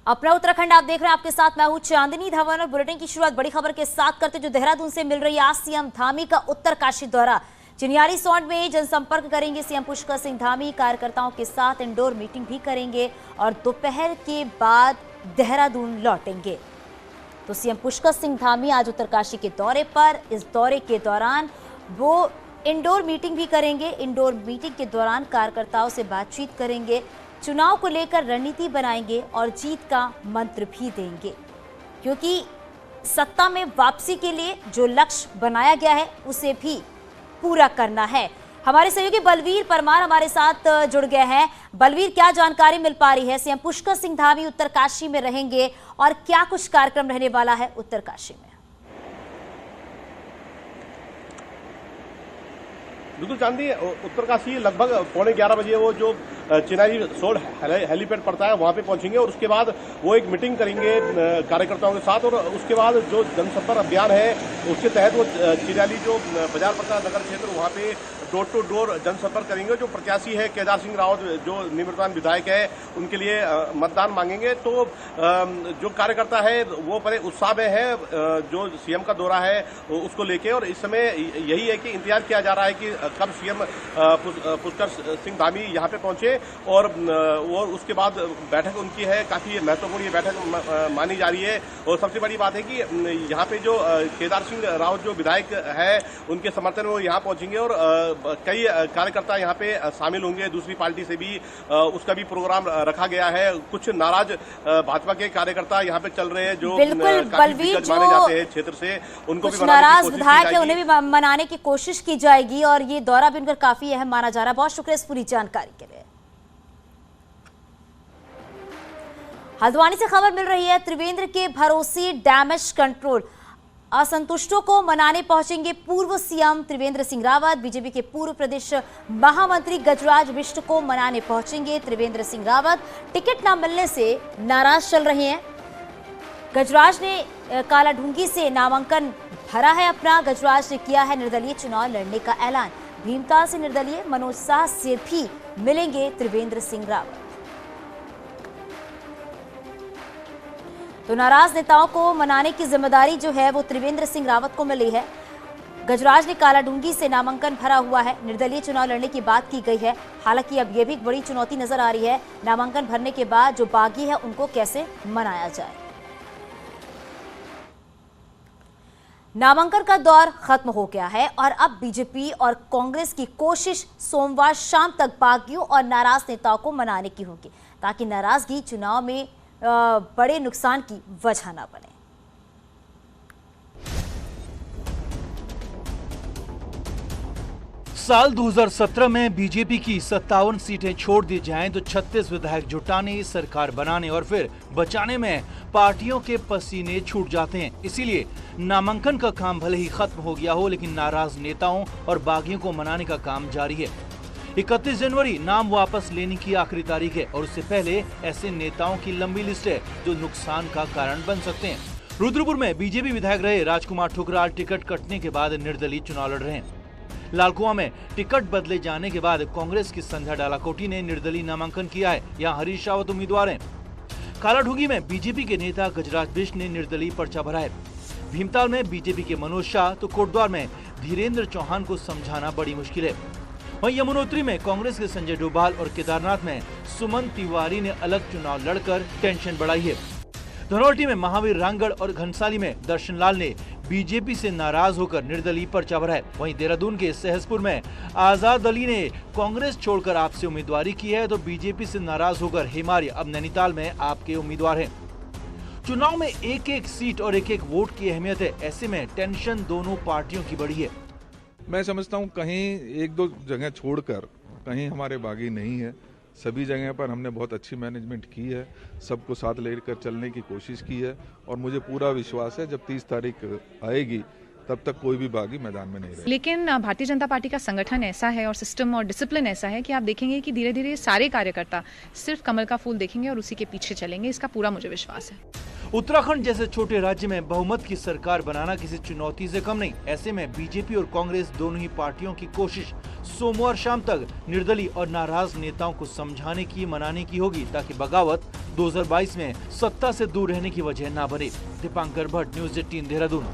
अपना उत्तराखंड आप देख रहे हैं, आपके साथ मैं हूं चांदनी धवन और बुलेटिन की शुरुआत बड़ी खबर के साथ करते जो देहरादून से मिल रही है। आज सीएम धामी का उत्तरकाशी दौरा, चिन्याली सौंड में जनसंपर्क करेंगे सीएम पुष्कर सिंह धामी। कार्यकर्ताओं के साथ इंडोर मीटिंग भी करेंगे और दोपहर के बाद देहरादून लौटेंगे। तो सीएम पुष्कर सिंह धामी आज उत्तरकाशी के दौरे पर, इस दौरे के दौरान वो इंडोर मीटिंग भी करेंगे। इंडोर मीटिंग के दौरान कार्यकर्ताओं से बातचीत करेंगे, चुनाव को लेकर रणनीति बनाएंगे और जीत का मंत्र भी देंगे, क्योंकि सत्ता में वापसी के लिए जो लक्ष्य बनाया गया है उसे भी पूरा करना है। हमारे सहयोगी बलवीर परमार हमारे साथ जुड़ गए हैं। बलवीर, क्या जानकारी मिल पा रही है? सीएम पुष्कर सिंह धामी उत्तरकाशी में रहेंगे और क्या कुछ कार्यक्रम रहने वाला है उत्तरकाशी में? बिल्कुल चांदी, उत्तरकाशी लगभग 11:15 बजे वो जो चिन्याली सौंड हेलीपैड पड़ता है वहां पे पहुंचेंगे और उसके बाद वो एक मीटिंग करेंगे कार्यकर्ताओं के साथ। और उसके बाद जो जनसंपर्क अभियान है उसके तहत वो चिन्याली जो बाजार पड़ता है नगर क्षेत्र, वहां पे डोर टू डोर जनसंपर्क करेंगे। जो प्रत्याशी है केदार सिंह रावत, जो निवर्तमान विधायक है, उनके लिए मतदान मांगेंगे। तो जो कार्यकर्ता है वो बड़े उत्साह में है जो सीएम का दौरा है उसको लेके। और इस समय यही है कि इंतजार किया जा रहा है कि कब सीएम पुष्कर सिंह धामी यहाँ पे पहुंचे और वो उसके बाद बैठक उनकी है, काफी महत्वपूर्ण ये बैठक मानी जा रही है। और सबसे बड़ी बात है कि यहाँ पे जो केदार सिंह रावत जो विधायक है उनके समर्थन में वो यहाँ पहुंचेंगे और कई कार्यकर्ता यहाँ पे शामिल होंगे। दूसरी पार्टी से भी उसका भी प्रोग्राम रखा गया है। कुछ नाराज भाजपा के कार्यकर्ता यहाँ पे चल रहे हैं जो बलवीर माने जाते हैं क्षेत्र से, उनको भी नाराज विधायक है उन्हें भी मनाने की कोशिश की जाएगी और ये दौरा भी उनका काफी अहम माना जा रहा है। बहुत शुक्रिया इस पूरी जानकारी के लिए। हल्द्वानी से खबर मिल रही है, त्रिवेंद्र के भरोसे डैमेज कंट्रोल, असंतुष्टों को मनाने पहुंचेंगे पूर्व सीएम त्रिवेंद्र सिंह रावत। बीजेपी के पूर्व प्रदेश महामंत्री गजराज बिष्ट को मनाने पहुंचेंगे त्रिवेंद्र सिंह रावत। टिकट न मिलने से नाराज चल रहे हैं। गजराज ने कालाढूंगी से नामांकन भरा है अपना। गजराज ने किया है निर्दलीय चुनाव लड़ने का ऐलान। भीमताल से निर्दलीय मनोज शाह से भी मिलेंगे त्रिवेंद्र सिंह रावत। तो नाराज नेताओं को मनाने की जिम्मेदारी जो है वो त्रिवेंद्र सिंह रावत को मिली है। गजराज ने कालाढूंगी से नामांकन भरा हुआ है। निर्दलीय चुनाव लड़ने की बात की गई है। हालांकि अब यह भी एक बड़ी चुनौती नजर आ रही है, नामांकन भरने के बाद जो बागी है उनको कैसे मनाया जाए। नामांकन का दौर खत्म हो गया है और अब बीजेपी और कांग्रेस की कोशिश सोमवार शाम तक बागियों और नाराज नेताओं को मनाने की होगी, ताकि नाराजगी चुनाव में बड़े नुकसान की वजह न बने। साल 2017 में बीजेपी की 57 सीटें छोड़ दी जाएं तो 36 विधायक जुटाने, सरकार बनाने और फिर बचाने में पार्टियों के पसीने छूट जाते हैं। इसीलिए नामांकन का काम भले ही खत्म हो गया हो, लेकिन नाराज नेताओं और बागियों को मनाने का काम जारी है। 31 जनवरी नाम वापस लेने की आखिरी तारीख है और उससे पहले ऐसे नेताओं की लंबी लिस्ट है जो नुकसान का कारण बन सकते हैं। रुद्रपुर में बीजेपी विधायक रहे राजकुमार ठुकराल टिकट कटने के बाद निर्दलीय चुनाव लड़ रहे हैं। लालकुआं में टिकट बदले जाने के बाद कांग्रेस की संध्या डालाकोटी ने निर्दलीय नामांकन किया है। यहाँ हरीश रावत उम्मीदवार हैं। कालाढूंगी में बीजेपी के नेता गजराज बिष्ट ने निर्दलीय पर्चा भरा है। भीमताल में बीजेपी के मनोज शाह तो कोटद्वार में धीरेन्द्र चौहान को समझाना बड़ी मुश्किल है। वहीं यमुनोत्री में कांग्रेस के संजय डोभाल और केदारनाथ में सुमन तिवारी ने अलग चुनाव लड़कर टेंशन बढ़ाई है। धनौल्टी में महावीर रांगड़ और घनसाली में दर्शन लाल ने बीजेपी से नाराज होकर निर्दलीय पर्चा भरा है। वहीं देहरादून के सहसपुर में आजाद अली ने कांग्रेस छोड़कर आप से उम्मीदवारी की है, तो बीजेपी से नाराज होकर हेमारी अब नैनीताल में आपके उम्मीदवार हैं। चुनाव में एक एक सीट और एक एक वोट की अहमियत है। ऐसे में टेंशन दोनों पार्टियों की बढ़ी है। मैं समझता हूं कहीं एक दो जगह छोड़कर कहीं हमारे बागी नहीं है। सभी जगह पर हमने बहुत अच्छी मैनेजमेंट की है, सबको साथ लेकर चलने की कोशिश की है और मुझे पूरा विश्वास है जब 30 तारीख आएगी तब तक कोई भी बागी मैदान में नहीं रहेगा। लेकिन भारतीय जनता पार्टी का संगठन ऐसा है और सिस्टम और डिसिप्लिन ऐसा है कि आप देखेंगे कि धीरे धीरे सारे कार्यकर्ता सिर्फ कमल का फूल देखेंगे और उसी के पीछे चलेंगे। इसका पूरा मुझे विश्वास है। उत्तराखंड जैसे छोटे राज्य में बहुमत की सरकार बनाना किसी चुनौती से कम नहीं। ऐसे में बीजेपी और कांग्रेस दोनों ही पार्टियों की कोशिश सोमवार शाम तक निर्दलीय और नाराज नेताओं को समझाने की, मनाने की होगी ताकि बगावत 2022 में सत्ता से दूर रहने की वजह न बने। दीपांकर भट्ट, न्यूज़ 18 देहरादून।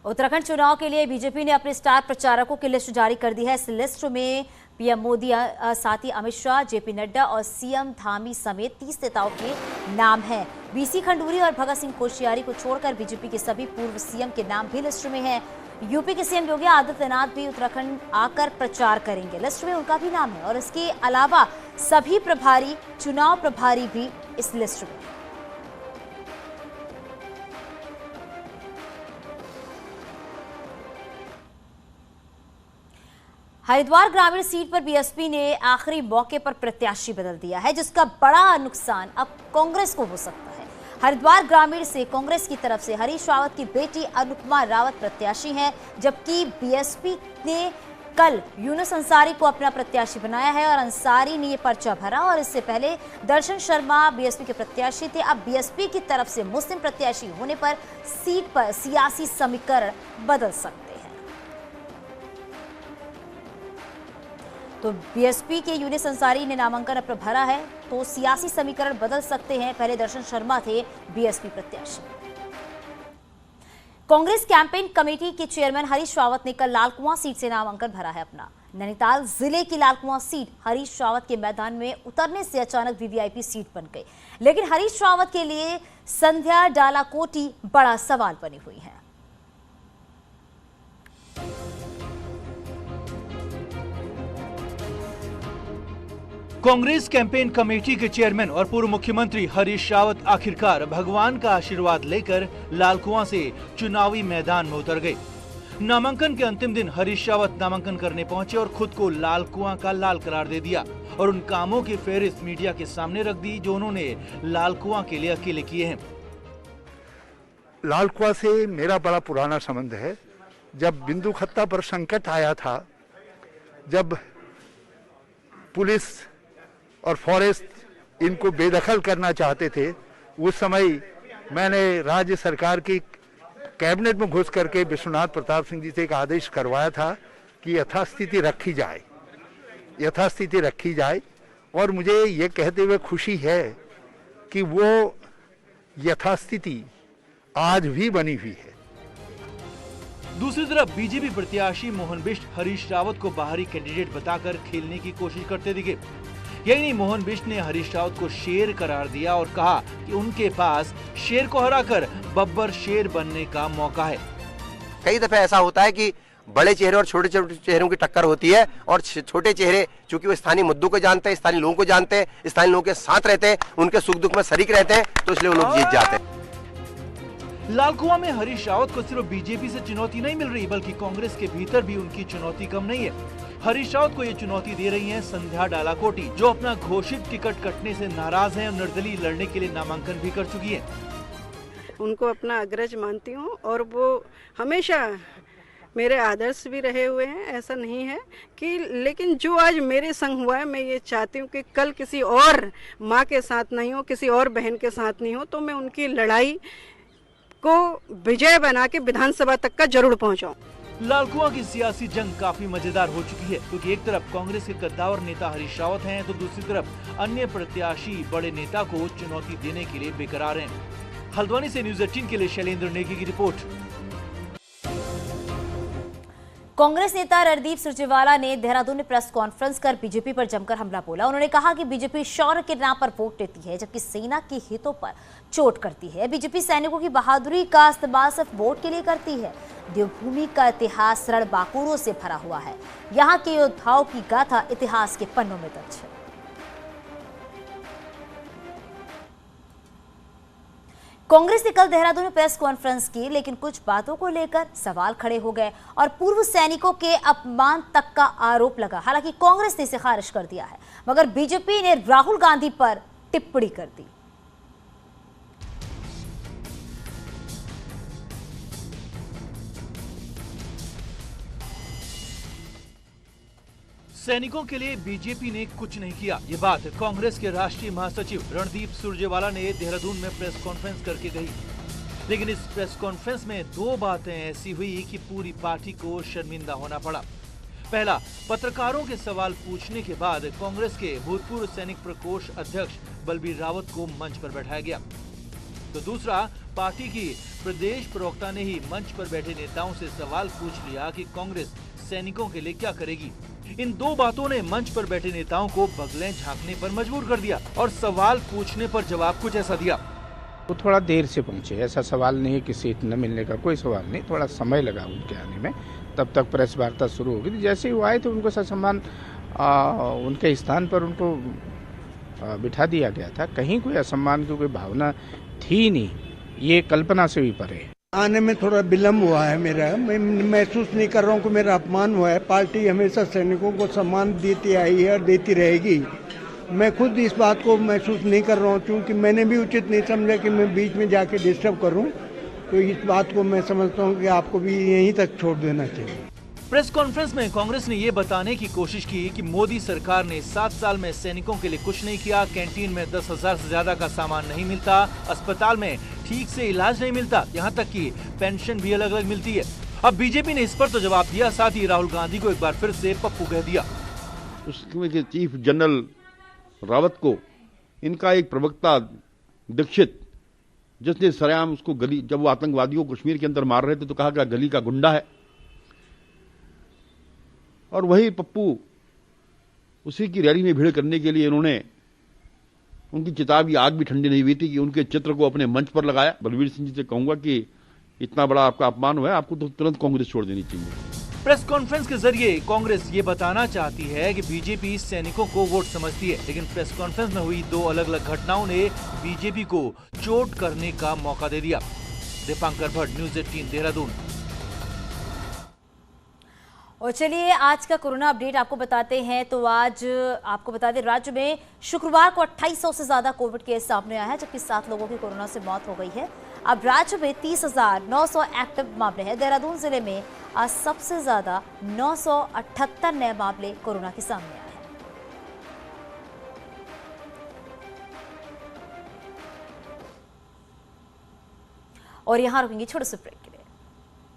उत्तराखंड चुनाव के लिए बीजेपी ने अपने स्टार प्रचारकों की लिस्ट जारी कर दी है। इस लिस्ट में पीएम मोदी, साथ ही अमित शाह, जेपी नड्डा और सीएम धामी समेत 30 नेताओं के नाम हैं। बीसी खंडूरी और भगत सिंह कोश्यारी को छोड़कर बीजेपी के सभी पूर्व सीएम के नाम भी लिस्ट में हैं। यूपी के सीएम योगी आदित्यनाथ भी उत्तराखंड आकर प्रचार करेंगे, लिस्ट में उनका भी नाम है। और इसके अलावा सभी प्रभारी, चुनाव प्रभारी भी इस लिस्ट में। हरिद्वार ग्रामीण सीट पर बीएसपी ने आखिरी मौके पर प्रत्याशी बदल दिया है, जिसका बड़ा नुकसान अब कांग्रेस को हो सकता है। हरिद्वार ग्रामीण से कांग्रेस की तरफ से हरीश रावत की बेटी अनुपमा रावत प्रत्याशी हैं, जबकि बीएसपी ने कल यूनुस अंसारी को अपना प्रत्याशी बनाया है और अंसारी ने ये पर्चा भरा। और इससे पहले दर्शन शर्मा बीएसपी के प्रत्याशी थे। अब बीएसपी की तरफ से मुस्लिम प्रत्याशी होने पर सीट पर सियासी समीकरण बदल सकते हैं। तो बीएसपी के यूनुस अंसारी ने नामांकन अपना भरा है, तो सियासी समीकरण बदल सकते हैं। पहले दर्शन शर्मा थे बीएसपी प्रत्याशी। कांग्रेस कैंपेन कमेटी के चेयरमैन हरीश रावत ने कल लालकुआं सीट से नामांकन भरा है अपना। नैनीताल जिले की लालकुआं सीट हरीश रावत के मैदान में उतरने से अचानक वीवीआईपी सीट बन गई, लेकिन हरीश रावत के लिए संध्या डालाकोटी बड़ा सवाल बनी हुई है। कांग्रेस कैंपेन कमेटी के चेयरमैन और पूर्व मुख्यमंत्री हरीश रावत आखिरकार भगवान का आशीर्वाद लेकर लालकुआं से चुनावी मैदान में उतर गए। नामांकन के अंतिम दिन हरीश रावत नामांकन करने पहुंचे और खुद को लालकुआं का लाल करार दे दिया और उन कामों की फेहरिस्त मीडिया के सामने रख दी जो उन्होंने लालकुआं के लिए अकेले किए हैं। लालकुआं से मेरा बड़ा पुराना संबंध है। जब बिंदु खत्ता पर संकट आया था, जब पुलिस और फॉरेस्ट इनको बेदखल करना चाहते थे, उस समय मैंने राज्य सरकार की कैबिनेट में घुस करके विश्वनाथ प्रताप सिंह जी से एक आदेश करवाया था कि यथास्थिति रखी जाए, यथास्थिति रखी जाए। और मुझे ये कहते हुए खुशी है कि वो यथास्थिति आज भी बनी हुई है। दूसरी तरफ बीजेपी प्रत्याशी मोहन बिष्ट हरीश रावत को बाहरी कैंडिडेट बताकर खेलने की कोशिश करते दिखे। यही नहीं, मोहन बिष्ट ने हरीश रावत को शेर करार दिया और कहा कि उनके पास शेर को हराकर बब्बर शेर बनने का मौका है। कई दफे ऐसा होता है कि बड़े चेहरे और छोटे छोटे चेहरों की टक्कर होती है और छोटे चेहरे चूंकि वो स्थानीय मुद्दों को जानते हैं, स्थानीय लोगों को जानते हैं, स्थानीय लोगों के साथ रहते हैं, उनके सुख दुख में शरीक रहते हैं, तो इसलिए वो लोग जीत जाते हैं। लालकुआं में हरीश रावत को सिर्फ बीजेपी से चुनौती नहीं मिल रही, बल्कि कांग्रेस के भीतर भी उनकी चुनौती कम नहीं है। हरीश रावत को ये चुनौती दे रही हैं संध्या डालाकोटी, जो अपना घोषित टिकट कटने से नाराज हैं और निर्दलीय लड़ने के लिए नामांकन भी कर चुकी हैं। उनको अपना अग्रज मानती हूँ और वो हमेशा मेरे आदर्श भी रहे हुए हैं। ऐसा नहीं है कि, लेकिन जो आज मेरे संग हुआ है, मैं ये चाहती हूँ कि कल किसी और माँ के साथ नहीं हो, किसी और बहन के साथ नहीं हो, तो मैं उनकी लड़ाई को विजय बना के विधानसभा तक का जरूर पहुँचाऊँ। लालकुआं की सियासी जंग काफी मजेदार हो चुकी है, क्योंकि एक तरफ कांग्रेस के कद्दावर नेता हरीश रावत हैं, तो दूसरी तरफ अन्य प्रत्याशी बड़े नेता को चुनौती देने के लिए बेकरार हैं। हल्द्वानी से न्यूज़ 18 के लिए शैलेंद्र नेगी की रिपोर्ट। कांग्रेस नेता रणदीप सुरजेवाला ने देहरादून में प्रेस कॉन्फ्रेंस कर बीजेपी पर जमकर हमला बोला। उन्होंने कहा कि बीजेपी शौर्य के नाम पर वोट देती है, जबकि सेना के हितों पर चोट करती है। बीजेपी सैनिकों की बहादुरी का इस्तेमाल सिर्फ वोट के लिए करती है। देवभूमि का इतिहास रणबांकुरों से भरा हुआ है। यहाँ के योद्धाओं की गाथा इतिहास के पन्नों में दर्ज है। कांग्रेस ने कल देहरादून में प्रेस कॉन्फ्रेंस की, लेकिन कुछ बातों को लेकर सवाल खड़े हो गए और पूर्व सैनिकों के अपमान तक का आरोप लगा। हालांकि कांग्रेस ने इसे खारिज कर दिया है, मगर बीजेपी ने राहुल गांधी पर टिप्पणी कर दी। सैनिकों के लिए बीजेपी ने कुछ नहीं किया, ये बात कांग्रेस के राष्ट्रीय महासचिव रणदीप सुरजेवाला ने देहरादून में प्रेस कॉन्फ्रेंस करके कही। लेकिन इस प्रेस कॉन्फ्रेंस में दो बातें ऐसी हुई कि पूरी पार्टी को शर्मिंदा होना पड़ा। पहला, पत्रकारों के सवाल पूछने के बाद कांग्रेस के भूतपूर्व सैनिक प्रकोष्ठ अध्यक्ष बलबीर रावत को मंच पर बैठाया गया। तो दूसरा, पार्टी की प्रदेश प्रवक्ता ने ही मंच पर बैठे नेताओं से सवाल पूछ लिया कि कांग्रेस सैनिकों के लिए क्या करेगी। इन दो बातों ने मंच पर बैठे नेताओं को बगलें झांकने पर मजबूर कर दिया और सवाल पूछने पर जवाब कुछ ऐसा दिया। वो थोड़ा देर से पहुंचे, ऐसा सवाल नहीं कि सीट न मिलने का कोई सवाल नहीं, थोड़ा समय लगा उनके आने में, तब तक प्रेस वार्ता शुरू हो गई। जैसे ही वो आए तो उनको ससम्मान उनके स्थान पर उनको बिठा दिया गया था। कहीं कोई असम्मान की कोई भावना थी नहीं, ये कल्पना से भी परे। आने में थोड़ा विलम्ब हुआ है मेरा, मैं महसूस नहीं कर रहा हूँ कि मेरा अपमान हुआ है। पार्टी हमेशा सैनिकों को सम्मान देती आई है और देती रहेगी। मैं खुद इस बात को महसूस नहीं कर रहा हूँ, क्योंकि मैंने भी उचित नहीं समझा कि मैं बीच में जाके डिस्टर्ब करूँ। तो इस बात को मैं समझता हूँ कि आपको भी यहीं तक छोड़ देना चाहिए। प्रेस कॉन्फ्रेंस में कांग्रेस ने ये बताने की कोशिश की कि मोदी सरकार ने 7 साल में सैनिकों के लिए कुछ नहीं किया, कैंटीन में 10,000 से ज्यादा का सामान नहीं मिलता, अस्पताल में ठीक से इलाज नहीं मिलता, यहाँ तक कि पेंशन भी अलग अलग मिलती है। अब बीजेपी ने इस पर तो जवाब दिया, साथ ही राहुल गांधी को एक बार फिर से पप्पू कह दिया। उसमें चीफ जनरल रावत को इनका एक प्रवक्ता दीक्षित, जिसने सरेआम उसको गली, जब वो आतंकवादियों को कश्मीर के अंदर मार रहे थे तो कहा कि गली का गुंडा है, और वही पप्पू उसी की रैली में भीड़ करने के लिए इन्होंने, उनकी चिताब की आग भी ठंडी नहीं हुई थी कि उनके चित्र को अपने मंच पर लगाया। बलबीर सिंह जी से कहूंगा कि इतना बड़ा आपका अपमान हुआ है, आपको तो तुरंत कांग्रेस छोड़ देनी चाहिए। प्रेस कॉन्फ्रेंस के जरिए कांग्रेस ये बताना चाहती है कि बीजेपी सैनिकों को वोट समझती है, लेकिन प्रेस कॉन्फ्रेंस में हुई दो अलग अलग घटनाओं ने बीजेपी को चोट करने का मौका दे दिया। दीपांकर भट्ट, न्यूज़ 18 देहरादून। और चलिए आज का कोरोना अपडेट आपको बताते हैं। तो आज आपको बता दें, राज्य में शुक्रवार को 2800 से ज्यादा कोविड केस सामने आया है, जबकि 7 लोगों की कोरोना से मौत हो गई है। अब राज्य में 30,900 एक्टिव मामले हैं। देहरादून जिले में आज सबसे ज्यादा 978 नए मामले कोरोना के सामने आए हैं। और यहां रुकेंगे छोटे से ब्रेक के लिए।